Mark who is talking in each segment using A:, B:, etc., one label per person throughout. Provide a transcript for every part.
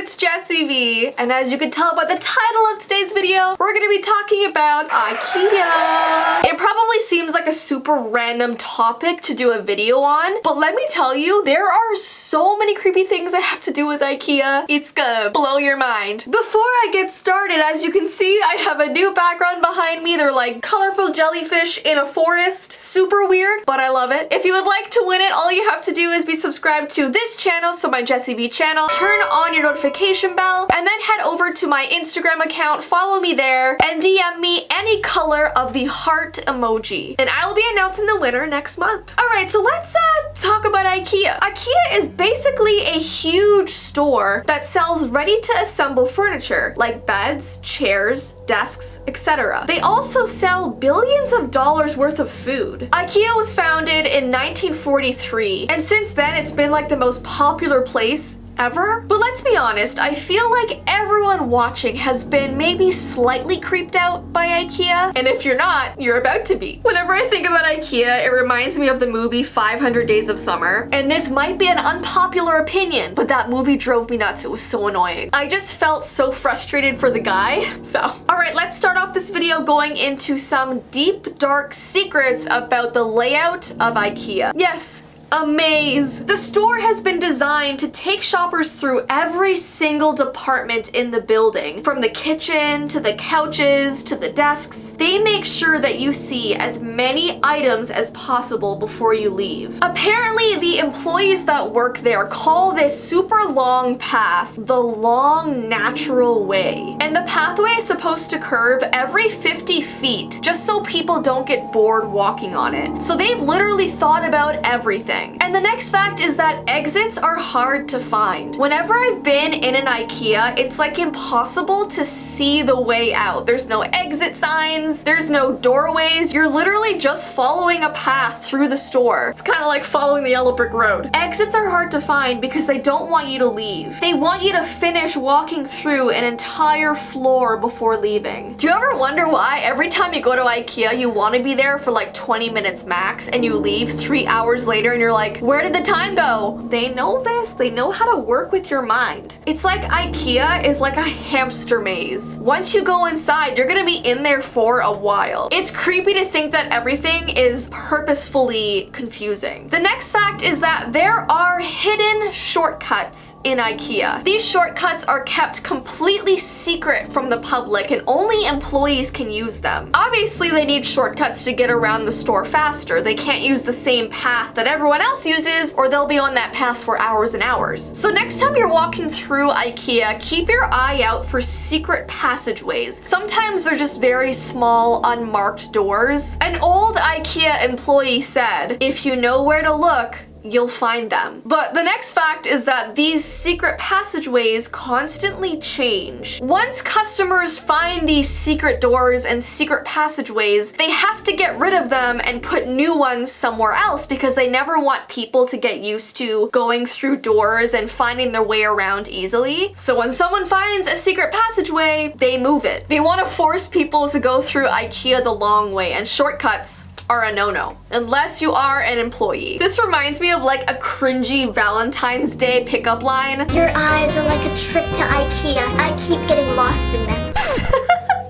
A: it's Jessii Vee, and as you can tell by the title of today's video, we're gonna be talking about IKEA. It probably seems like a super random topic to do a video on, but let me tell you, there are so many creepy things I have to do with IKEA. It's gonna blow your mind. Before I get started, as you can see, I have a new background behind me. They're like colorful jellyfish in a forest. Super weird, but I love it. If you would like to win it, all you have to do is be subscribed to this channel, so my Jessii Vee channel, turn on your notification bell, and then head over to my Instagram account, follow me there, and DM me any color of the heart emoji. And I will be announcing the winner next month. Alright, so let's talk about IKEA. IKEA is basically a huge store that sells ready-to-assemble furniture, like beds, chairs, desks, etc. They also sell billions of dollars worth of food. IKEA was founded in 1943, and since then it's been like the most popular place ever. But let's be honest, I feel like everyone watching has been maybe slightly creeped out by IKEA, and if you're not, you're about to be. Whenever I think about IKEA, it reminds me of the movie 500 Days of Summer, and this might be an unpopular opinion, but that movie drove me nuts. It was so annoying. I just felt so frustrated for the guy. So, alright, let's start off this video going into some deep, dark secrets about the layout of IKEA. Yes, a maze. The store has been designed to take shoppers through every single department in the building. From the kitchen, to the couches, to the desks. They make sure that you see as many items as possible before you leave. Apparently, the employees that work there call this super long path the long natural way. And the pathway is supposed to curve every 50 feet, just so people don't get bored walking on it. So they've literally thought about everything. And the next fact is that exits are hard to find. Whenever I've been in an IKEA, it's like impossible to see the way out. There's no exit signs, there's no doorways. You're literally just following a path through the store. It's kind of like following the yellow brick road. Exits are hard to find because they don't want you to leave. They want you to finish walking through an entire floor before leaving. Do you ever wonder why every time you go to IKEA, you want to be there for like 20 minutes max and you leave 3 hours later and you're like, where did the time go? They know this. They know how to work with your mind. It's like IKEA is like a hamster maze. Once you go inside, you're gonna be in there for a while. It's creepy to think that everything is purposefully confusing. The next fact is that there are hidden shortcuts in IKEA. These shortcuts are kept completely secret from the public and only employees can use them. Obviously, they need shortcuts to get around the store faster. They can't use the same path that everyone else uses, or they'll be on that path for hours and hours. So next time you're walking through IKEA, keep your eye out for secret passageways. Sometimes they're just very small, unmarked doors. An old IKEA employee said, if you know where to look, you'll find them. But the next fact is that these secret passageways constantly change. Once customers find these secret doors and secret passageways, they have to get rid of them and put new ones somewhere else because they never want people to get used to going through doors and finding their way around easily. So when someone finds a secret passageway, they move it. They want to force people to go through IKEA the long way, and shortcuts are a no-no, unless you are an employee. This reminds me of like a cringy Valentine's Day pickup line.
B: Your eyes are like a trip to IKEA. I keep getting lost in them.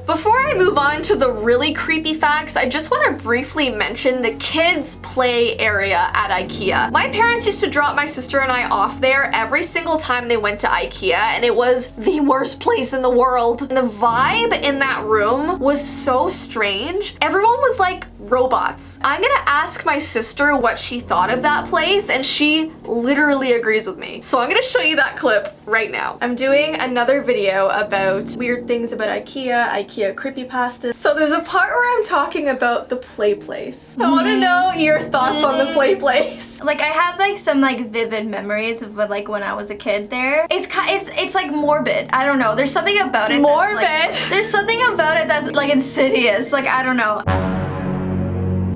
A: Before I move on to the really creepy facts, I just want to briefly mention the kids' play area at IKEA. My parents used to drop my sister and I off there every single time they went to IKEA, and it was the worst place in the world. And the vibe in that room was so strange. Everyone was like robots. I'm gonna ask my sister what she thought of that place, and she literally agrees with me. So I'm gonna show you that clip right now. I'm doing another video about weird things about IKEA creepypasta. So there's a part where I'm talking about the play place. I wanna know your thoughts on the play place.
C: Like, I have like some like vivid memories of like when I was a kid there. It's like morbid. I don't know. There's something about it.
A: Morbid?
C: There's something about it that's like insidious. Like, I don't know.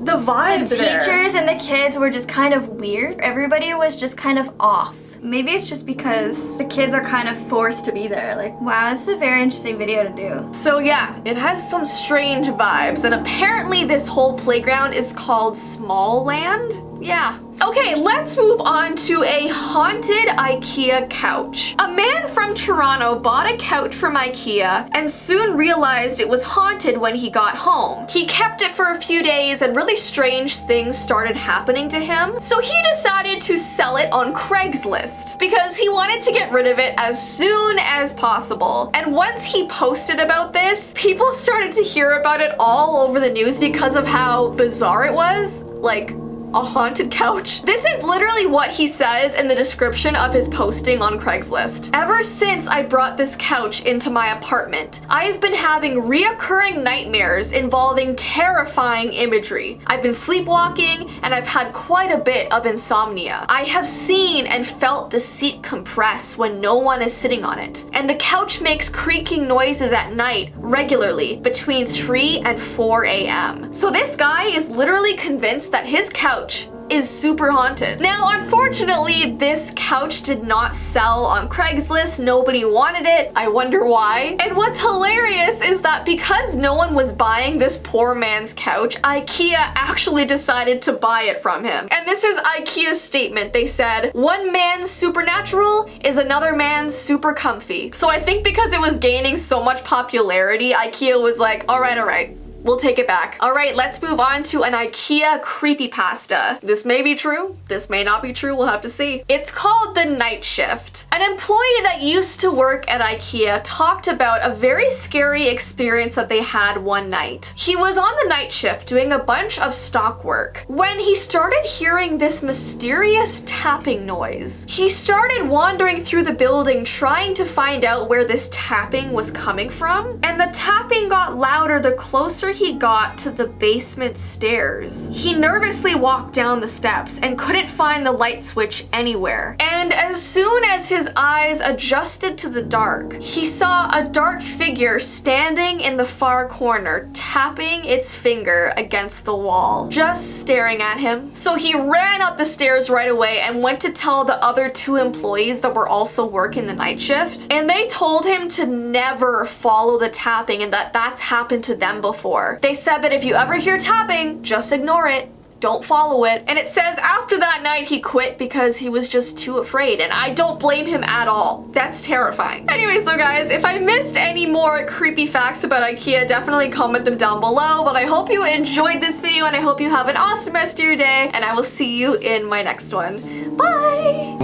A: The vibes
C: The
A: there.
C: teachers and the kids were just kind of weird. Everybody was just kind of off. Maybe it's just because the kids are kind of forced to be there. Like, wow, this is a very interesting video to do.
A: So yeah, it has some strange vibes, and apparently this whole playground is called Small Land. Yeah. Okay, let's move on to a haunted IKEA couch. A man from Toronto bought a couch from IKEA and soon realized it was haunted when he got home. He kept it for a few days and really strange things started happening to him. So he decided to sell it on Craigslist because he wanted to get rid of it as soon as possible. And once he posted about this, people started to hear about it all over the news because of how bizarre it was. Like, a haunted couch. This is literally what he says in the description of his posting on Craigslist. Ever since I brought this couch into my apartment, I have been having reoccurring nightmares involving terrifying imagery. I've been sleepwalking and I've had quite a bit of insomnia. I have seen and felt the seat compress when no one is sitting on it. And the couch makes creaking noises at night regularly between 3 and 4 a.m. So this guy is literally convinced that his couch is super haunted. Now, unfortunately, this couch did not sell on Craigslist. Nobody wanted it. I wonder why. And what's hilarious is that because no one was buying this poor man's couch, IKEA actually decided to buy it from him. And this is IKEA's statement. They said, "One man's supernatural is another man's super comfy." So I think because it was gaining so much popularity, IKEA was like, all right. We'll take it back. All right, let's move on to an IKEA creepypasta. This may be true, this may not be true, we'll have to see. It's called The Night Shift. An employee that used to work at IKEA talked about a very scary experience that they had one night. He was on the night shift doing a bunch of stock work when he started hearing this mysterious tapping noise. He started wandering through the building trying to find out where this tapping was coming from, and the tapping got louder the closer he got to the basement stairs. He nervously walked down the steps and couldn't find the light switch anywhere. And as soon as his eyes adjusted to the dark, he saw a dark figure standing in the far corner, tapping its finger against the wall, just staring at him. So he ran up the stairs right away and went to tell the other 2 employees that were also working the night shift. And they told him to never follow the tapping and that that's happened to them before. They said that if you ever hear tapping, just ignore it. Don't follow it. And it says after that night he quit because he was just too afraid, and I don't blame him at all. That's terrifying. Anyway, so guys, if I missed any more creepy facts about IKEA, definitely comment them down below. But I hope you enjoyed this video and I hope you have an awesome rest of your day, and I will see you in my next one. Bye!